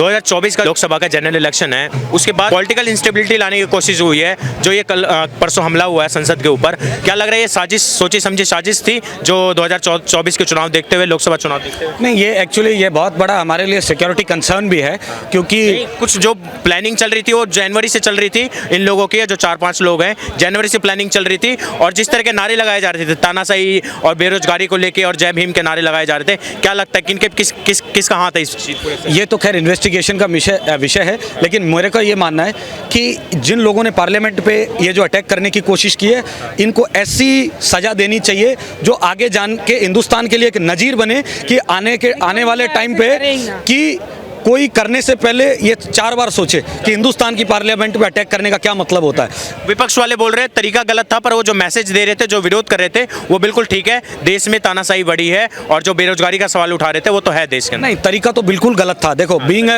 2024 का लोकसभा का general election है, उसके बाद पॉलिटिकल इंस्टेबिलिटी लाने की कोशिश हुई है। जो ये कल परसों हमला हुआ है संसद के ऊपर, क्या लग रहा है ये साजिश, सोची समझी साजिश थी जो 2024 के चुनाव देखते हुए, लोकसभा चुनाव देखते हुए? नहीं, ये एक्चुअली ये बहुत बड़ा हमारे लिए सिक्योरिटी कंसर्न भी है, क्योंकि कुछ जो प्लानिंग चल रही थी वो जनवरी से चल रही थी इन लोगों की, जो 4-5 लोग हैं, जनवरी से प्लानिंग चल रही थी। और जिस तरह के नारे लगाए जा रहे थे तानाशाही और बेरोजगारी को लेके और जय भीम के नारे लगाए जा रहे थे, क्या लगता है कि इनके किसका हाथ है इस चीज पर? ये तो खैर इन्वेस्टिगेशन का विषय है, लेकिन मेरे का ये मानना है कि जिन लोगों ने पार्लियामेंट पे ये जो अटैक करने की कोशिश की है, इनको ऐसी सजा देनी चाहिए जो आगे जान के हिंदुस्तान के लिए एक नजीर बने कि आने वाले टाइम पे कि कोई करने से पहले ये 4 बार सोचे कि हिंदुस्तान की पार्लियामेंट पे अटैक करने का क्या मतलब होता है। विपक्ष वाले बोल रहे हैं तरीका गलत था, पर वो जो मैसेज दे रहे थे, जो विरोध कर रहे थे, वो बिल्कुल ठीक है। देश में तानाशाही बढ़ी है और जो बेरोजगारी का सवाल उठा रहे थे वो तो है देश के अंदर। नहीं, तरीका तो बिल्कुल गलत था। देखो, बीइंग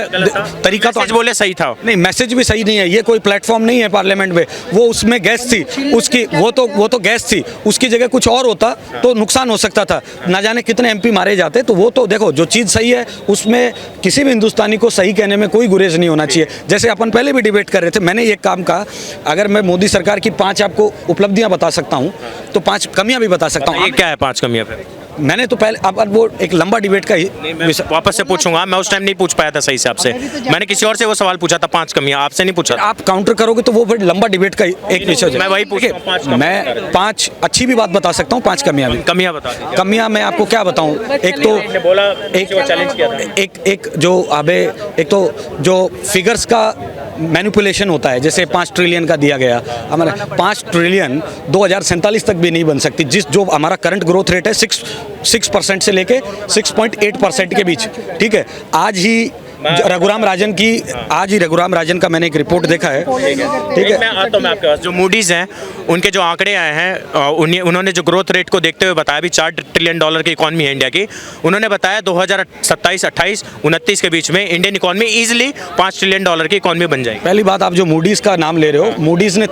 तरीका तो बोले सही था, नहीं, मैसेज भी सही नहीं है। ये कोई प्लेटफॉर्म नहीं है पार्लियामेंट में। वो उसमें गैस थी, उसकी वो तो गैस थी, उसकी जगह कुछ और होता तो नुकसान हो सकता था। ना जाने कितने एमपी मारे जाते। तो वो तो देखो, जो चीज़ सही है उसमें किसी भी हिंदुस्तानी को सही कहने में कोई गुरेज नहीं होना चाहिए। जैसे अपन पहले भी डिबेट कर रहे थे, मैंने ये काम कहा, अगर मैं मोदी सरकार की 5 आपको उपलब्धियां बता सकता हूं तो 5 कमियां भी बता सकता हूं। ये क्या है 5 कमियां? फिर मैंने तो पहले, अब वो एक लंबा डिबेट का वापस से पूछूंगा। मैं उस टाइम नहीं पूछ पाया था सही से आपसे, मैंने किसी और से वो सवाल पूछा था, 5 कमियां, आपसे नहीं पूछा। आप काउंटर करोगे तो वो फिर लंबा डिबेट का एक विषय है। मैं वही पूछे, मैं 5 अच्छी भी बात बता सकता हूँ, 5 कमियां भी। कमियां बता दीजिए। कमियां मैं आपको क्या बताऊं? एक तो एक तो जो फिगर्स का मैनिपुलेशन होता है, जैसे 5 ट्रिलियन का दिया गया, हमारा 5 ट्रिलियन 2047 तक भी नहीं बन सकती। जो हमारा करंट ग्रोथ रेट है 6% से लेके 6.8% के बीच, ठीक है। आज ही रघुराम राजन का मैंने एक रिपोर्ट देखा है, ठीक है। मैं आता हूं आपके पास। जो मूडीज हैं उनके जो आंकड़े आए हैं, उन्होंने जो ग्रोथ रेट को देखते हुए बताया, भी $4 ट्रिलियन की इकॉनमी है इंडिया की। उन्होंने बताया 2027, 28, 29 के बीच में इंडियन इकॉनमी इजीली $5 ट्रिलियन की इकॉनमी बन जाएगी। पहली बात, आप जो मूडीज का नाम ले रहे हो, मूडीज ने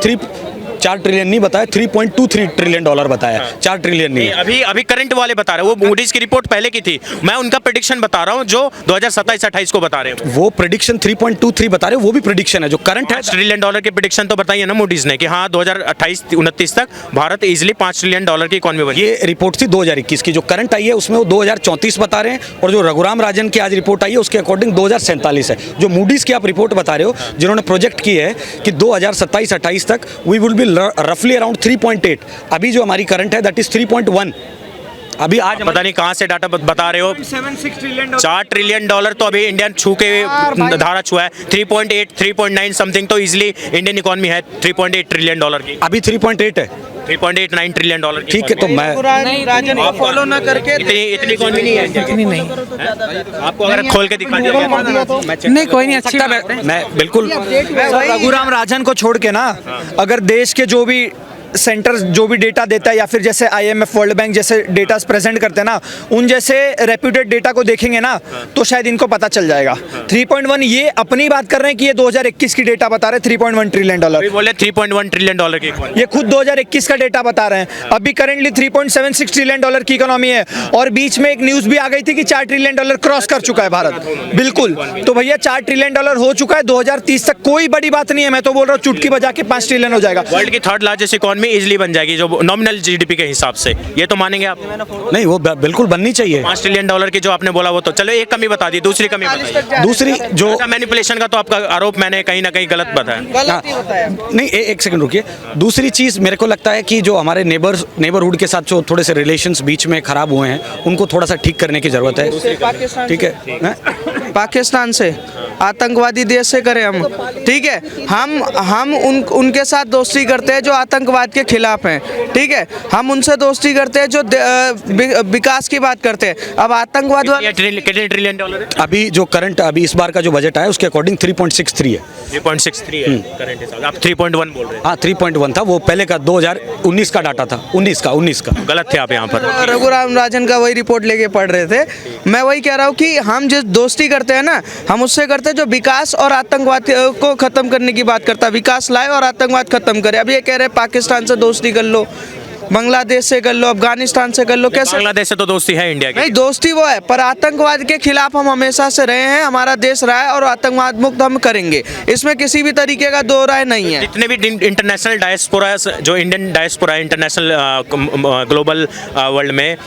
4 ट्रिलियन नहीं बताया, $3.23 ट्रिलियन बताया, 4 ट्रिलियन नहीं। अभी करंट वाले बता रहे हैं, वो मूडीज की रिपोर्ट पहले की थी। मैं उनका प्रेडिक्शन बता रहा हूं जो 2027-28 को बता रहे हैं। वो प्रेडिक्शन 3.23 बता रहे हैं, वो भी प्रेडिक्शन है। जो करंट है $5 ट्रिलियन की प्रेडिक्शन तो बताइए ना मूडीज ने कि हाँ 2028-29 तक भारत इजीली $5 ट्रिलियन की इकॉनमी बनी। ये रिपोर्ट थी 2021 की। जो करंट आई है उसमें वो 2034 बता रहे हैं, और जो रघुराम राजन की आज रिपोर्ट आई है उसके अकॉर्डिंग 2047 है। जो मूडीज की आप रिपोर्ट बता रहे हो, जिन्होंने प्रोजेक्ट की है कि 2027-28 तक वी विल बी रफली अराउंड 3.8। अभी जो हमारी करंट है दैट इज 3.1। अभी आज पता नहीं कहां से डाटा बता रहे हो। 76 ट्रिलियन $4 ट्रिलियन तो अभी इंडियन छू के धारा छुआ है। 3.8, 3.9 समथिंग तो इजीली इंडियन इकॉनमी है $3.8 ट्रिलियन की। अभी 3.8 है, 3.89 ट्रिलियन की। ठीक है। तो मैं राजन को फॉलो ना करके इतनी इकॉनमी नहीं है, इतनी नहीं। आपको अगर खोल के दिखा दिया नहीं, कोई नहीं, अच्छी बात है। मैं बिल्कुल रघुराम राजन को छोड़ के ना, अगर देश के जो भी सेंटर जो भी डेटा देता है, या फिर जैसे IMF, वर्ल्ड बैंक जैसे डेटा प्रेजेंट करते हैं ना, उन जैसे रेप्यूटेड डेटा को देखेंगे ना तो शायद इनको पता चल जाएगा। 3.1 ये अपनी बात कर रहे हैं कि ये 2021 की डेटा बता रहे हैं, $3.1 ट्रिलियन। बोले $3.1 ट्रिलियन की इकॉनमी। ये खुद 2021 का डेटा बता रहे हैं। अभी करेंटली $3.76 ट्रिलियन की इकोनॉमी है, और बीच में एक न्यूज भी आ गई थी कि $4 ट्रिलियन क्रॉस कर चुका है भारत। बिल्कुल, तो भैया $4 ट्रिलियन हो चुका है 2030 तक, कोई बड़ी बात नहीं है। मैं तो बोल रहा हूँ चुटकी बजा के 5 ट्रिलियन हो जाएगा। वर्ल्ड की 3rd लार्जेस्ट इकॉनमी इजीली बन जाएगी, जो नॉमिनल जीडीपी के हिसाब से। ये तो मानेंगे आप? नहीं, वो बिल्कुल बननी चाहिए। $5 ट्रिलियन की जो आपने बोला वो तो चलो, एक कमी बता दी, दूसरी कमी बताइए। दूसरी जो मैनिपुलेशन का तो आपका आरोप मैंने कहीं ना कहीं गलत बताया। नहीं, एक सेकंड रुकिए। दूसरी चीज मेरे को लगता है कि जो हमारे नेबरहुड के साथ जो थोड़े से रिलेशंस बीच में खराब हुए हैं, उनको थोड़ा सा ठीक करने की जरूरत है, ठीक है। पाकिस्तान से, आतंकवादी देश से करें हम, ठीक है। हम उनके साथ दोस्ती करते हैं जो आतंकवाद के खिलाफ हैं, ठीक है। हम उनसे दोस्ती करते हैं जो विकास की बात करते हैं। अब आतंकवाद कितने ट्रिलियन डॉलर है अभी जो करंट, अभी इस बार का जो बजट आया उसके अकॉर्डिंग 3.63 है। 3.63 है करंट हिसाब। आप 3.1 बोल रहे हैं। हाँ, 3.1 था, वो पहले का 2019 का डाटा था। 19 का गलत थे आप यहाँ पर। रघुराम राजन का वही रिपोर्ट लेके पढ़ रहे थे। मैं वही कह रहा हूँ कि हम जिस दोस्ती करते हैं ना, हम उससे करते हैं जो विकास और आतंकवाद को खत्म करने की बात करता है। विकास लाए और आतंकवाद खत्म करे। अब ये कह रहे हैं पाकिस्तान से दोस्ती कर लो, बांग्लादेश से कर लो, अफगानिस्तान से कर लो, कैसे बांग्लादेश से तो दोस्ती है इंडिया की। नहीं, दोस्ती वो है, पर आतंकवाद के खिलाफ हम हमेशा से रहे हैं, हमारा देश रहा है और आतंकवाद मुक्त हम करेंगे, इसमें किसी भी तरीके का दो राय नहीं है। जितने भी इंटरनेशनल डायस्पोरा, जो इंडियन डायस्पोरा है इंटरनेशनल ग्लोबल वर्ल्ड में,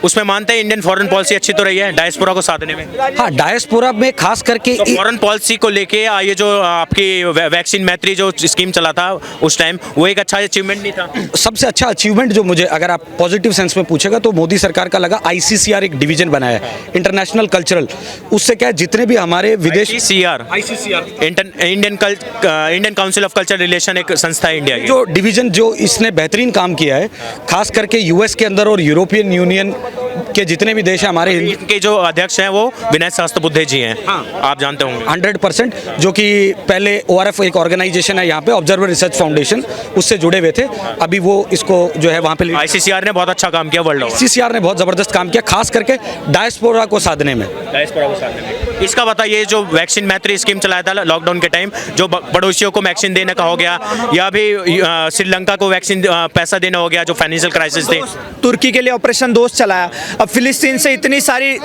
उसमें मानते हैं इंडियन फॉरेन पॉलिसी अच्छी तो रही है डायस्पोरा को साधने में। हाँ, डायस्पोरा में खास करके तो फॉरेन पॉलिसी को लेके ये जो आपकी वैक्सीन मैत्री जो स्कीम चला था उस टाइम, वो एक अच्छा अचीवमेंट नहीं था? सबसे अच्छा अचीवमेंट जो मुझे, अगर आप पॉजिटिव सेंस में पूछेगा, तो मोदी सरकार का लगा ICCR एक डिवीजन बनाया है, इंटरनेशनल कल्चरल। उससे क्या है, जितने भी हमारे विदेश Indian council of culture relation एक संस्था है इंडिया की, जो डिवीजन जो इसने बेहतरीन काम किया है, खास करके US के अंदर और यूरोपियन यूनियन के जितने भी देश हैं हमारे, इनके जो अध्यक्ष हैं वो विनय सहस्त्रबुद्धे जी हैं। हाँ, आप जानते होंगे 100%, जो कि पहले ORF एक ऑर्गेनाइजेशन है यहाँ पे, ऑब्जर्वर रिसर्च फाउंडेशन, उससे जुड़े हुए थे। अभी वो इसको जो है वहाँ पे ICCR ने बहुत अच्छा काम किया, वर्ल्ड ICCR ने बहुत ज़बरदस्त काम किया, खास करके डायस्पोरा को साधने में। इसका बताइए, जो वैक्सीन मैत्री स्कीम चलाया था लॉकडाउन के टाइम, जो पड़ोसियों को वैक्सीन देने का हो गया, या अभी श्रीलंका को वैक्सीन पैसा देना हो गया, जो फाइनेंशियल क्राइसिस थे, तुर्की के लिए ऑपरेशन दोस्त चलाया। अब फिलिस्तीन से इतनी सारी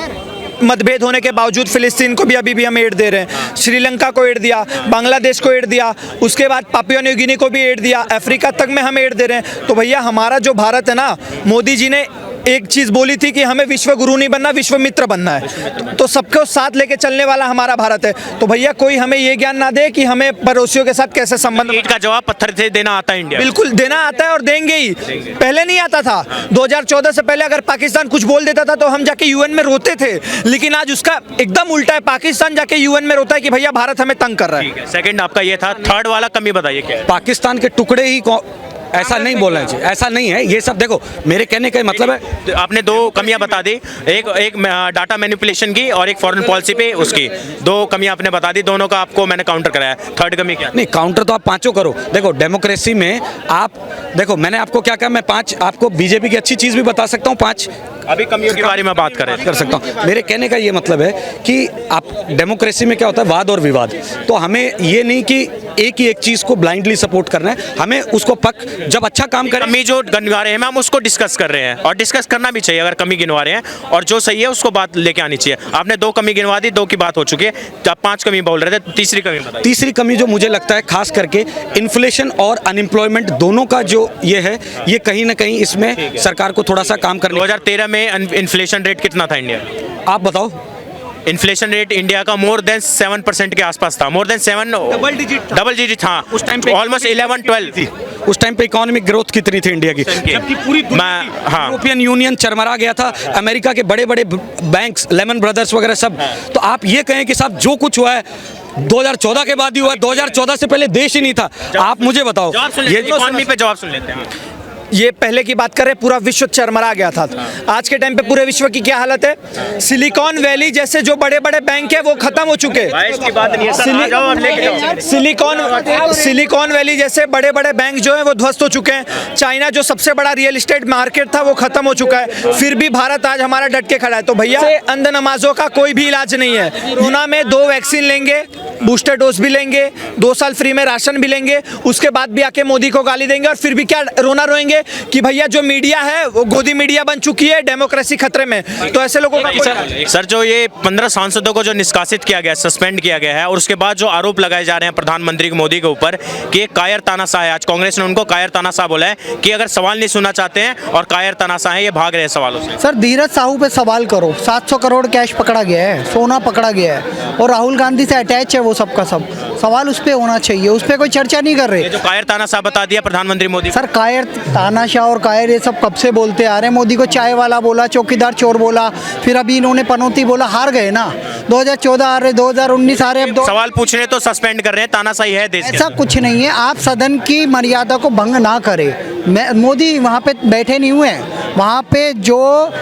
मतभेद होने के बावजूद फिलिस्तीन को भी अभी भी हम एड दे रहे हैं, श्रीलंका को एड दिया, बांग्लादेश को एड दिया, उसके बाद पापुआ न्यू गिनी को भी एड दिया, अफ्रीका तक में हम एड दे रहे हैं। तो भैया हमारा जो भारत है ना, मोदी जी ने एक चीज़ बोली थी कि हमें विश्व गुरु नहीं बनना, विश्व मित्र बनना है, तो सबको साथ लेके चलने वाला हमारा भारत है। तो भैया कोई हमें ये ज्ञान ना दे कि हमें पड़ोसियों के साथ कैसे संबंध। ईंट का जवाब पत्थर से देना आता है इंडिया, बिल्कुल देना आता है और देंगे ही। पहले नहीं आता था, 2014 से पहले अगर पाकिस्तान कुछ बोल देता था तो हम जाके UN में रोते थे, लेकिन आज उसका एकदम उल्टा है, पाकिस्तान जाके UN में रोता है कि भैया भारत हमें तंग कर रहा है। सेकंड आपका ये था, थर्ड वाला कमी बताइए क्या है? पाकिस्तान के टुकड़े ही ऐसा नहीं बोलना चाहिए, ऐसा नहीं है ये सब। देखो मेरे कहने का मतलब है, तो आपने दो कमियां बता दी, एक डाटा मैनिपुलेशन की और एक फॉरेन पॉलिसी पे उसकी, दो कमियां आपने बता दी, दोनों का आपको मैंने काउंटर कराया। थर्ड कमी क्या? नहीं, काउंटर तो आप पांचों करो। देखो डेमोक्रेसी में आप देखो, मैंने आपको क्या कहा, मैं 5 आपको बीजेपी की अच्छी चीज़ भी बता सकता हूँ, 5 अभी कमियों के बारे में बात कर सकता हूँ। मेरे कहने का ये मतलब है कि आप डेमोक्रेसी में क्या होता है, वाद और विवाद। तो हमें ये नहीं कि एक ही एक चीज़ को ब्लाइंडली सपोर्ट करना है, हमें उसको जब अच्छा काम करें। कमी जो गिनवा रहे हैं हम उसको डिस्कस कर रहे हैं, और डिस्कस करना भी चाहिए अगर कमी गिनवा रहे हैं, और जो सही है उसको बात लेके आनी चाहिए। आपने 2 कमी गिनवा दी, 2 की बात हो चुकी है, आप 5 कमी बोल रहे थे, तीसरी कमी बताइए। तीसरी कमी जो मुझे लगता है, खास करके इन्फ्लेशन और अनएम्प्लॉयमेंट दोनों का जो ये है, ये कहीं ना कहीं इसमें सरकार को थोड़ा सा काम करना। 2013 में इन्फ्लेशन रेट कितना था इंडिया? आप बताओ। इन्फ्लेशन रेट इंडिया का मोर देन 7% के आसपास था, मोर देन 7, डबल डिजिट था उस टाइम पे, ऑलमोस्ट 11-12 थी। उस टाइम पे इकोनॉमिक ग्रोथ कितनी थी इंडिया की, जबकि पूरी यूरोपियन यूनियन चरमरा गया था, अमेरिका के बड़े बड़े बैंक्स, लेमन ब्रदर्स वगैरह सब। तो आप ये कहें कि साहब जो कुछ हुआ है 2014 के बाद ही हुआ है, 2014 से पहले देश ही नहीं था। आप मुझे बताओ, ये इकोनॉमी पे जवाब सुन लेते हैं। ये पहले की बात करें, पूरा विश्व चरमरा गया था। आज के टाइम पे पूरे विश्व की क्या हालत है? सिलिकॉन वैली जैसे जो बड़े बड़े बैंक है वो खत्म हो चुके हैं। सिलिकॉन वैली जैसे बड़े बड़े बैंक जो है वो ध्वस्त हो चुके हैं। चाइना जो सबसे बड़ा रियल एस्टेट मार्केट था वो खत्म हो चुका है, फिर भी भारत आज हमारा डट के खड़ा है। तो भैया अंध नमाजों का कोई भी इलाज नहीं है। कोरोना में 2 वैक्सीन लेंगे, बूस्टर डोज भी लेंगे, 2 साल फ्री में राशन भी लेंगे, उसके बाद भी आके मोदी को गाली देंगे, और फिर भी क्या रोना रोएंगे कि भैया जो मीडिया है वो गोदी मीडिया बन चुकी है, डेमोक्रेसी खतरे में। तो ऐसे लोगों का सर जो ये 15 सांसदों को जो निष्कासित किया गया, सस्पेंड किया गया है, और उसके बाद जो आरोप लगाए जा रहे हैं प्रधानमंत्री मोदी के ऊपर कि एक कायर तानाशाह है, आज कांग्रेस ने उनको कायर तानाशाह बोला है कि अगर सवाल नहीं सुनना चाहते हैं और कायर तानाशाह है, ये भाग रहे हैं सवालों से। सर धीरज साहू पे सवाल करो, 700 करोड़ कैश पकड़ा गया है, सोना पकड़ा गया है, और राहुल गांधी से अटैच है वो सबका सब। सवाल उस पर होना चाहिए, उस पर कोई चर्चा नहीं कर रहे। जो कायर तानाशाह बता दिया प्रधानमंत्री मोदी। सर कायर तानाशाह और कायर ये सब कब से बोलते आ रहे हैं। मोदी को चाय वाला बोला, चौकीदार चोर बोला, फिर अभी इन्होंने पनौती बोला, हार गए ना। 2014 आ रहे, 2019 आ रहे, अब सवाल पूछ रहे तो सस्पेंड कर रहे हैं, तानाशाही है देश। ऐसा कुछ नहीं है, आप सदन की मर्यादा को भंग ना करें। मोदी वहाँ पे बैठे नहीं हुए हैं, वहाँ पे जो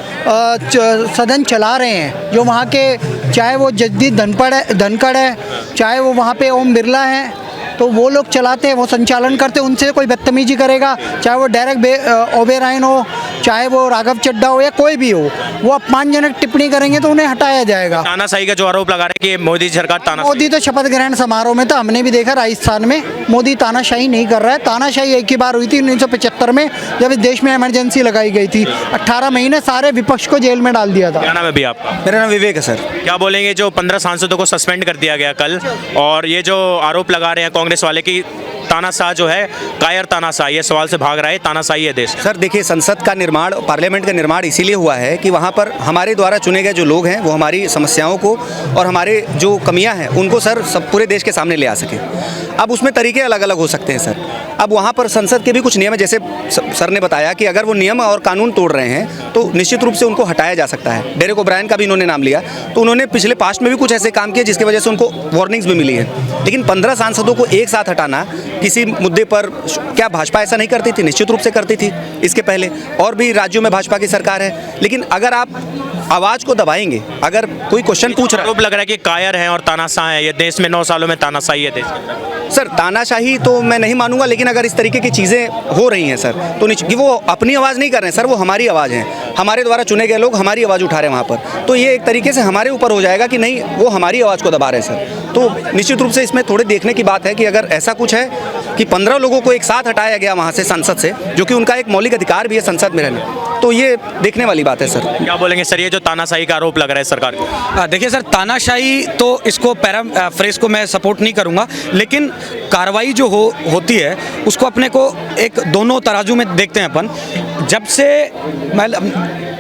सदन चला रहे हैं, जो वहाँ के, चाहे वो जगदीप धनखड़ है, चाहे वो वहाँ पे ओम बिरला है, तो वो लोग चलाते हैं, वो संचालन करते हैं, उनसे कोई बदतमीजी करेगा, चाहे वो डायरेक्ट ओबेरायन हो, चाहे वो राघव चड्ढा हो या कोई भी हो, वो अपमानजनक टिप्पणी करेंगे तो उन्हें हटाया जाएगा। तानाशाही का जो आरोप लगा रहे हैं कि मोदी सरकार तानाशाही, मोदी तो शपथ ग्रहण समारोह में था, हमने भी देखा राजस्थान में, मोदी तानाशाही नहीं कर रहा है। तानाशाही एक ही बार हुई थी 1975 में, जब इस देश में इमरजेंसी लगाई गई थी, 18 महीने सारे विपक्ष को जेल में डाल दिया था। क्या नाम है भैया आपका? मेरा नाम विवेक है सर। क्या बोलेंगे जो 15 सांसदों को सस्पेंड कर दिया गया कल, और ये जो आरोप लगा रहे हैं कांग्रेस वाले की तानाशाह जो है कायर तानाशाह, ये सवाल से भाग रहा है, तानाशाही है देश। सर देखिए, संसद का निर्माण, पार्लियामेंट का निर्माण इसीलिए हुआ है कि वहाँ पर हमारे द्वारा चुने गए जो लोग हैं वो हमारी समस्याओं को और हमारे जो कमियां हैं उनको सर सब पूरे देश के सामने ले आ सके। अब उसमें तरीके अलग अलग हो सकते हैं सर। अब वहाँ पर संसद के भी कुछ नियम है, जैसे सर ने बताया कि अगर वो नियम और कानून तोड़ रहे हैं तो निश्चित रूप से उनको हटाया जा सकता है। डेरेक ओब्रायन का भी इन्होंने नाम लिया, तो उन्होंने पिछले पास्ट में भी कुछ ऐसे काम किए जिसकी वजह से उनको वार्निंग्स भी मिली है। लेकिन 15 सांसदों को एक साथ हटाना किसी मुद्दे पर, क्या भाजपा ऐसा नहीं करती थी? निश्चित रूप से करती थी इसके पहले, और भी राज्यों में भाजपा की सरकार है। लेकिन अगर आप आवाज़ को दबाएंगे, अगर कोई क्वेश्चन पूछ रहा है, आरोप लग रहा है कि कायर है और तानाशाह है, ये देश में 9 सालों में तानाशाही है देश के अंदर। सर तानाशाही तो मैं नहीं मानूंगा, लेकिन अगर इस तरीके की चीज़ें हो रही हैं सर, तो कि वो अपनी आवाज़ नहीं कर रहे हैं सर, वो हमारी आवाज़ है, हमारे द्वारा चुने गए लोग हमारी आवाज़ उठा रहे हैं वहाँ पर, तो ये एक तरीके से हमारे ऊपर हो जाएगा कि नहीं, वो हमारी आवाज़ को दबा रहे हैं सर। तो निश्चित रूप से इसमें थोड़े देखने की बात है कि अगर ऐसा कुछ है कि 15 लोगों को एक साथ हटाया गया वहाँ से संसद से, जो कि उनका एक मौलिक अधिकार भी है संसद में रहने, तो ये देखने वाली बात है सर। क्या बोलेंगे सर, ये जो तानाशाही का आरोप लग रहा है सरकार को? देखिए सर, तानाशाही तो इसको फ्रेज को मैं सपोर्ट नहीं करूंगा, लेकिन कार्रवाई जो होती है उसको अपने को एक दोनों तराजू में देखते हैं अपन। जब से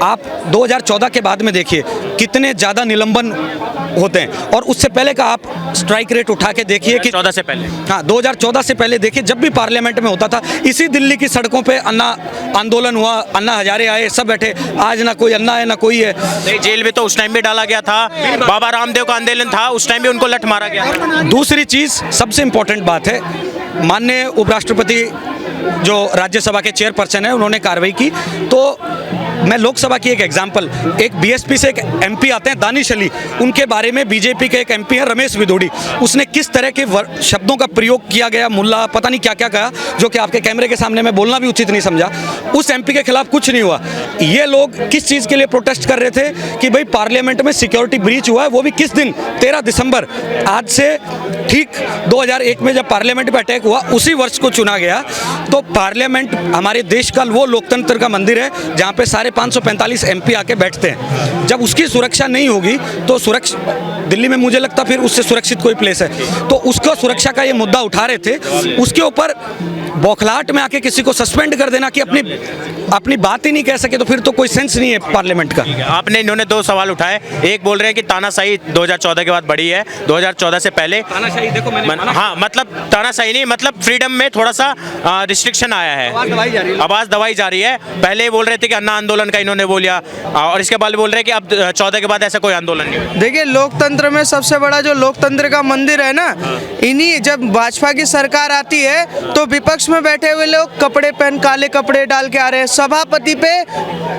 आप 2014 के बाद में देखिए कितने ज़्यादा निलंबन होते हैं, और उससे पहले का आप स्ट्राइक रेट उठा के देखिए कि 14 से पहले, हाँ 2014 से पहले देखिए, जब भी पार्लियामेंट में होता था, इसी दिल्ली की सड़कों पे अन्ना आंदोलन हुआ, अन्ना हजारे आए, सब बैठे। आज ना कोई अन्ना है ना कोई है। नहीं, जेल में तो उस टाइम भी डाला गया था, बाबा रामदेव का आंदोलन था, उस टाइम भी उनको लठ मारा गया। दूसरी चीज़, सबसे इम्पोर्टेंट बात है, माननीय उपराष्ट्रपति जो राज्यसभा के चेयरपर्सन है, उन्होंने कार्रवाई की। तो मैं लोकसभा की एक एग्जांपल, एक बीएसपी से एक एमपी आते हैं दानिश अली, उनके बारे में बीजेपी के एक एमपी हैं रमेश विदोड़ी, उसने किस तरह के शब्दों का प्रयोग किया गया, मुल्ला पता नहीं क्या क्या कहा, जो कि आपके कैमरे के सामने मैं बोलना भी उचित नहीं समझा। उस एमपी के खिलाफ कुछ नहीं हुआ। ये लोग किस चीज़ के लिए प्रोटेस्ट कर रहे थे कि भाई पार्लियामेंट में सिक्योरिटी ब्रीच हुआ है, वो भी किस दिन, 13 दिसंबर, आज से ठीक 2001 में जब पार्लियामेंट पर अटैक हुआ, उसी वर्ष को चुना गया। तो पार्लियामेंट हमारे देश का वो लोकतंत्र का मंदिर है जहाँ पे सारे 545 एमपी आके बैठते हैं। जब उसकी सुरक्षा नहीं होगी तो दिल्ली में मुझे लगता फिर उससे सुरक्षित कोई प्लेस है, तो उसको सुरक्षा का ये मुद्दा उठा रहे थे। उसके ऊपर बौखलाहट में आके किसी को सस्पेंड कर देना कि अपनी बात ही नहीं कह सके, तो फिर तो कोई सेंस नहीं है पार्लियामेंट का। आपने इन्होंने 2 सवाल उठाए, एक बोल रहे हैं कि तानाशाही 2014 के बाद बढ़ी है, 2014 से पहले तानाशाही देखो हाँ, मतलब तानाशाही नहीं, मतलब फ्रीडम में थोड़ा सा रिस्ट्रिक्शन आया है, आवाज़ दबाई जा रही है। पहले बोल रहे थे कि अन्ना आंदोलन का इन्होंने बोलिया, और इसके बाद बोल रहे हैं कि अब 14 के बाद ऐसा कोई आंदोलन नहीं। देखिए, लोकतंत्र में सबसे बड़ा जो लोकतंत्र का मंदिर है ना, इन्हीं, जब भाजपा की सरकार आती है तो विपक्ष में बैठे हुए लोग कपड़े पहन, काले कपड़े डाल के आ रहे हैं, सभापति पे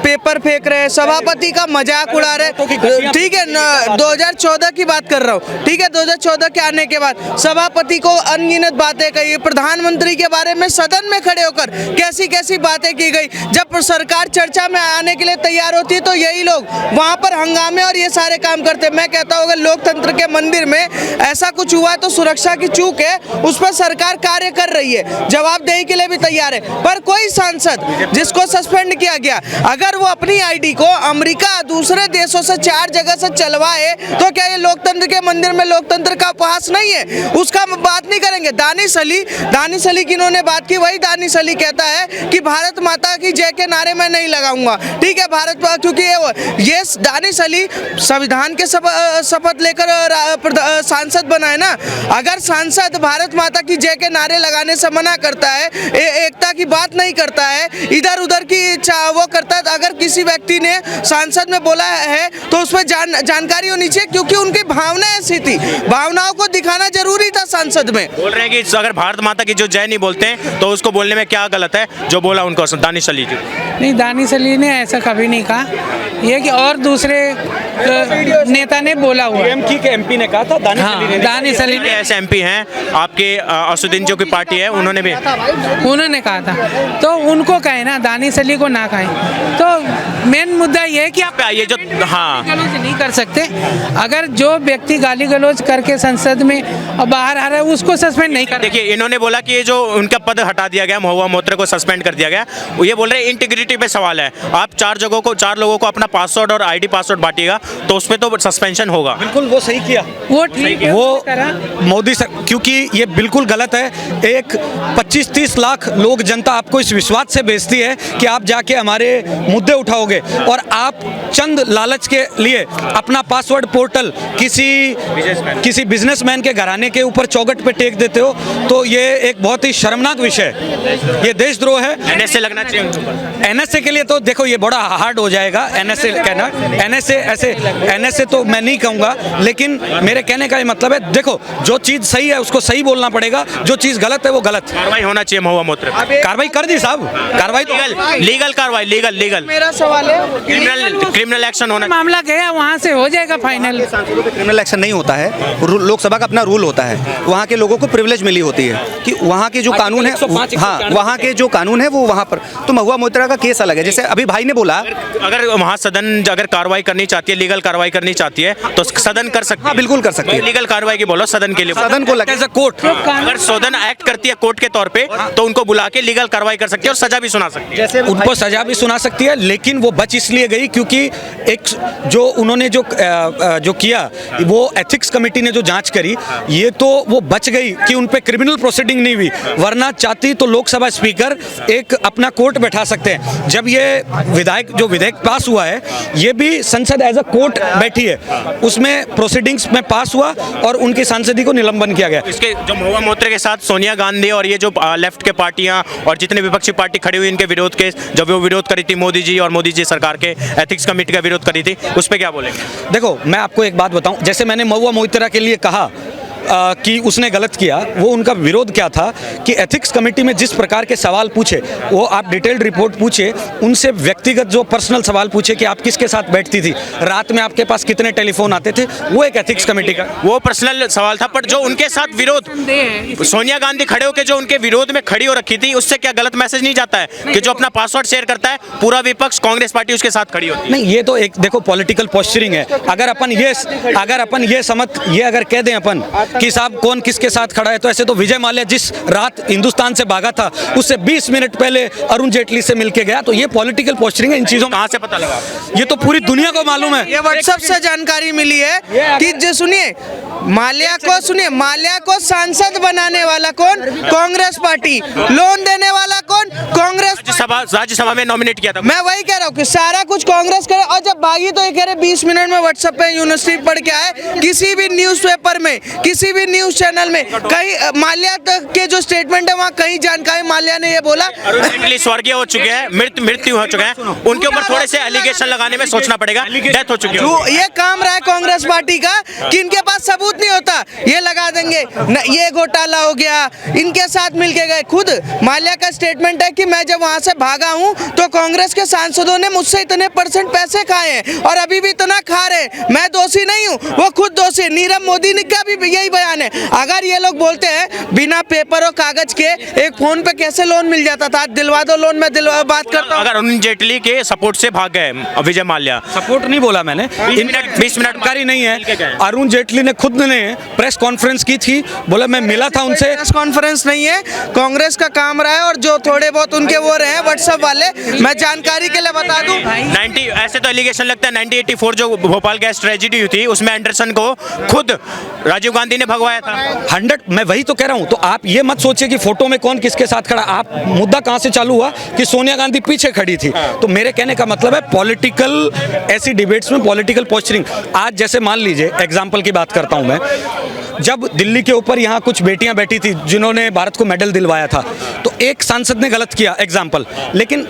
पेपर फेंक रहे हैं, सभापति का मजाक उड़ा रहे हैं। ठीक है, 2014 की बात कर रहा हूँ, ठीक है, 2014 के आने के बाद सभापति को अनगिनत बातें कही, प्रधानमंत्री के बारे में सदन में खड़े होकर कैसी कैसी बातें की गई। जब सरकार चर्चा में आने के लिए तैयार होती है तो यही लोग वहाँ पर हंगामे और ये सारे काम करते हैं। मैं कहता हूँ, अगर लोकतंत्र के मंदिर में ऐसा कुछ हुआ तो सुरक्षा की चूक है, उस पर सरकार कार्य कर रही है, जवाबदेही के लिए भी तैयार है। पर कोई सांसद जिसको सस्पेंड किया गया, अगर वो अपनी आईडी को अमेरिका, दूसरे देशों से 4 जगह से चलवाए, तो क्या ये लोकतंत्र के मंदिर में लोकतंत्र का उपहास नहीं है? उसका बात नहीं करेंगे। दानिश अली की इन्होंने बात की, वही दानिश अली कहता है कि भारत माता की जय के नारे मैं नहीं लगाऊंगा, ठीक है, क्योंकि ये दानिश अली संविधान के शपथ लेकर सांसद बना है ना। अगर सांसद भारत माता की जय के नारे लगाने से मना करता है, एकता की बात नहीं करता है, इधर उधर की वो करता है, अगर किसी व्यक्ति ने सांसद में बोला है तो उसमें जानकारी होनी चाहिए, क्योंकि उनकी भावनाएं ऐसी थी, भावनाओं को दिखाना जरूरी था सांसद में। बोल रहे हैं कि अगर भारत माता की जो जय नहीं बोलते हैं तो उसको बोलने में क्या गलत है, जो बोला उनको दानिश अली जी? नहीं, दानिश अली ने ऐसा कभी नहीं कहा। ये कि और दूसरे नेता ने बोला हुआ है। के एमपी ने कहा था, दानिश अली ने ऐसे एमपी हैं आपके असुद्दीन जो की पार्टी है उन्होंने भी उन्होंने कहा था, तो उनको कहे ना, दानिश अली को ना कहें। तो मेन मुद्दा ये है कि आप ये जो हाँ गलौज नहीं कर सकते। अगर जो व्यक्ति गाली गलौज करके संसद में और बाहर आ रहा है उसको सस्पेंड नहीं कर। देखिए इन्होंने बोला कि ये जो उनका पद हटा दिया गया, महुआ मोइत्रा को सस्पेंड कर दिया गया, वो ये बोल रहे हैं इंटीग्रिटी पे सवाल है। आप चार लोगों को अपना पासवर्ड और आईडी पासवर्ड बांटिएगा तो उसमें तो सस्पेंशन होगा। बिल्कुल वो सही किया, वो ठीक है, वो मोदी सर, क्योंकि ये बिल्कुल गलत है। एक 25-30 लाख लोग जनता आपको इस विश्वास से भेजती है कि आप जाके हमारे मुद्दे उठाओगे और आप चंद लालच के लिए अपना पासवर्ड पोर्टल किसी बिजनेसमैन के घराने के ऊपर चौखट पे टेक देते हो, तो ये एक बहुत ही शर्मनाक विषय है। ये देशद्रोह है। एनएसए लगना चाहिए उनके ऊपर। एनएसए के लिए तो देखो ये बड़ा हार्ड हो जाएगा एनएसए कहना। एनएसए तो मैं नहीं कहूँगा, लेकिन मेरे कहने का ये मतलब है, देखो जो चीज़ सही है उसको सही बोलना पड़ेगा, जो चीज़ गलत है वो गलत। कार्रवाई होना चाहिए महुआ मोइत्रा। कार्रवाई कर दी साहब, कार्रवाई तो लीगल कार्रवाई, लीगल मेरा सवाल है क्रिमिनल एक्शन होना। मामला गया वहाँ से हो जाएगा फाइनल। क्रिमिनल एक्शन नहीं होता है, लोकसभा का अपना रूल होता है, वहाँ के लोगों को प्रिविलेज मिली होती है कि वहाँ के जो कानून है, हाँ वहाँ के जो कानून है वो वहाँ पर। तो महुआ मोइत्रा का केस अलग है। जैसे अभी भाई ने बोला, अगर वहाँ सदन अगर कार्रवाई करनी चाहती है, लीगल कार्रवाई करनी चाहती है तो सदन कर सकती है। हाँ बिल्कुल कर सकती है। लीगल कार्रवाई की बोलो सदन के लिए, सदन को लगे कोर्ट अगर सदन एक्ट करती है कोर्ट के तौर पे तो उनको बुला के लीगल कार्रवाई कर सकती है और सजा भी सुना सकती है। उनको सजा भी सुना सकती है, लेकिन वो बच इसलिए गई क्योंकि एक जो उन्होंने जो किया, वो एथिक्स कमेटी ने जो जांच करी, ये तो वो बच गई कि उन पे क्रिमिनल प्रोसीडिंग नहीं हुई, वरना चाहती तो लोकसभा स्पीकर एक अपना कोर्ट बैठा सकते हैं। जब ये विधेयक पास हुआ है, ये भी संसद एज अ कोर्ट बैठी है, उसमें प्रोसीडिंग्स में पास हुआ और उनकी सांसदी को निलंबन किया गया। इसके जो महुआ मोइत्रा के साथ सोनिया गांधी और ये जो लेफ्ट के पार्टियां और जितने विपक्षी पार्टी खड़ी हुई इनके विरोध के, जब वो विरोध करी थी मोदी जी और मोदी जी सरकार के एथिक्स कमेटी का विरोध करी थी, उस पर क्या बोलेंगे? देखो मैं आपको एक बात बताऊं, जैसे मैंने महुआ मोइत्रा के लिए कहा कि उसने गलत किया, वो उनका विरोध क्या था कि एथिक्स कमेटी में जिस प्रकार के सवाल पूछे, वो आप डिटेल्ड रिपोर्ट पूछे, उनसे व्यक्तिगत जो पर्सनल सवाल पूछे कि आप किसके साथ बैठती थी, रात में आपके पास कितने टेलीफोन आते थे, वो एक एथिक्स कमेटी का वो पर्सनल सवाल था। पर जो उनके साथ विरोध, सोनिया गांधी खड़े होकर जो उनके विरोध में खड़ी हो रखी थी, उससे क्या गलत मैसेज नहीं जाता है कि जो अपना पासवर्ड शेयर करता है पूरा विपक्ष कांग्रेस पार्टी उसके साथ खड़ी होती है? नहीं, ये तो एक देखो पॉलिटिकल पोस्चरिंग है। अगर अपन ये अगर कह दें अपन कि साहब कौन किसके साथ खड़ा है, तो ऐसे तो विजय माल्या जिस रात हिंदुस्तान से भागा था, उससे 20 मिनट पहले अरुण जेटली से मिलके गया, तो ये पॉलिटिकल पोस्चरिंग है। इन चीजों कहाँ से पता लगा? ये तो पूरी दुनिया को मालूम है। ये व्हाट्सएप से जानकारी मिली है कि जो सुनिए माल्या को सांसद बनाने वाला कौन? कांग्रेस पार्टी। लोन देने वाला कौन? कांग्रेस। राज्यसभा में नॉमिनेट किया था। मैं वही कह रहा हूँ कि सारा कुछ कांग्रेस करे, और जब भागी तो ये कह रहे 20 मिनट में व्हाट्सएप पे यूनिवर्सिटी पढ़ के आए, किसी भी न्यूज़पेपर में, किसी भी न्यूज चैनल में कहीं माल्या के जो स्टेटमेंट है वहाँ कहीं जानकारी माल्या ने ये बोला। अरुण जेटली स्वर्गीय हो चुके हैं, मृत्यु हो चुके हैं, उनके ऊपर थोड़े से एलिगेशन लगाने में सोचना पड़ेगा। डेथ हो चुकी है। ये काम रहा है कांग्रेस पार्टी का कि इनके पास सबूत नहीं होता, ये लगा देंगे ये घोटाला हो गया, इनके साथ मिलके गए। खुद माल्या का स्टेटमेंट है कि मैं जब वहां से भागा हूं तो कांग्रेस के सांसदों ने मुझसे इतने % पैसे खाए हैं और अभी भी इतना खा रहे हैं, मैं दोषी नहीं हूं, वो खुद दोषी। नीरव मोदी ने का भी यही बयान है। अगर ये लोग बोलते हैं बिना पेपर और कागज के एक फोन पे कैसे लोन मिल जाता था, दिलवा दो लोन, मैं दिलवा बात करता हूं। अगर अरुण जेटली के सपोर्ट से भाग गए विजय माल्या, सपोर्ट नहीं बोला मैंने, 20 मिनट जानकारी नहीं है। अरुण जेटली ने खुद ने प्रेस कॉन्फ्रेंस की थी, बोला मैं मिला था उनसे। प्रेस कॉन्फ्रेंस नहीं है, कांग्रेस का काम रहा है, और जो थोड़े बहुत उनके वो रहे व्हाट्सएप वाले, मैं जानकारी के लिए बता दूं। 90 ऐसे तो एलिगेशन लगता है 1984 जो भोपाल गैस ट्रेजेडी हुई थी, उसमें एंडरसन को खुद राजीव गांधी ने भगवाया था। 100, मैं वही तो कह रहा हूं। तो आप ये मत सोचिए कि फोटो में कौन किसके साथ खड़ा। आप मुद्दा कहां से चालू हुआ कि सोनिया गांधी पीछे खड़ी थी। तो मेरे कहने का मतलब है पॉलिटिकल, ऐसी डिबेट्स में पॉलिटिकल पोस्चरिंग। आज जैसे मान लीजिए एग्जाम्पल की बात करता हूं मैं, जब दिल्ली के ऊपर यहाँ कुछ बेटियां बैठी थी जिन्होंने भारत को मेडल दिलवाया था, तो एक सांसद ने गलत किया एग्जाम्पल, लेकिन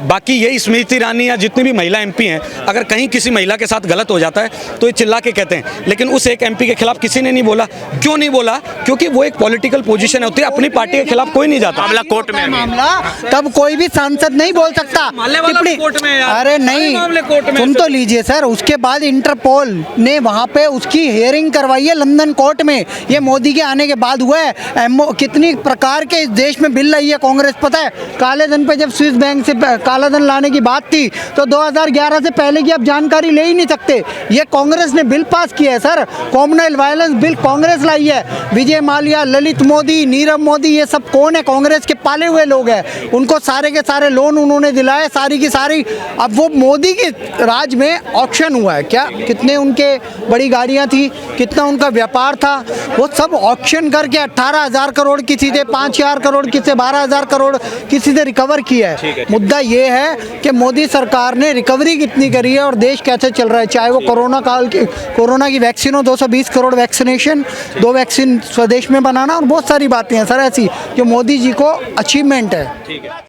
बाकी ये स्मृति ईरानी या जितनी भी महिला एमपी हैं, अगर कहीं किसी महिला के साथ गलत हो जाता है तो ये चिल्ला के कहते हैं, लेकिन उस एक एमपी के खिलाफ किसी ने नहीं बोला। क्यों नहीं बोला? क्योंकि वो एक पॉलिटिकल पोजीशन होती है, अपनी पार्टी के खिलाफ कोई नहीं जाता। मामला कोर्ट में है। मामला तब कोई भी सांसद नहीं बोल सकता। टिप्पणी कोर्ट में यार। अरे नहीं, सुन तो लीजिए सर। उसके बाद इंटरपोल ने वहां पे उसकी हियरिंग करवाई है लंदन कोर्ट में। ये मोदी के आने के बाद हुआ है। कितनी प्रकार के इस देश में बिल रही है कांग्रेस, पता है? काले धन पे जब स्विस बैंक से काला धन लाने की बात थी तो 2011 से पहले की आप जानकारी ले ही नहीं सकते। ये कांग्रेस ने बिल पास किया है sir. Communal violence bill Congress लाई है। विजय माल्या, ललित मोदी, नीरव मोदी, ये सब कौन है? कांग्रेस के पाले हुए लोग हैं। उनको सारे के सारे लोन उन्होंने दिलाए, सारी की सारी। अब वो मोदी के राज में ऑक्शन हुआ है क्या? कितने उनके बड़ी गाड़ियां थी, कितना उनका व्यापार था, वो सब ऑक्शन करके 18,000 करोड़ किसी से, 5,000 करोड़ किसी से, 12,000 करोड़ किसी से रिकवर किया है। मुद्दा ये है कि मोदी सरकार ने रिकवरी कितनी करी है और देश कैसे चल रहा है। चाहे वो कोरोना की वैक्सीन हो, 220 करोड़ वैक्सीनेशन, 2 वैक्सीन स्वदेश में बनाना और बहुत सारी बातें हैं सर ऐसी जो मोदी जी को अचीवमेंट है।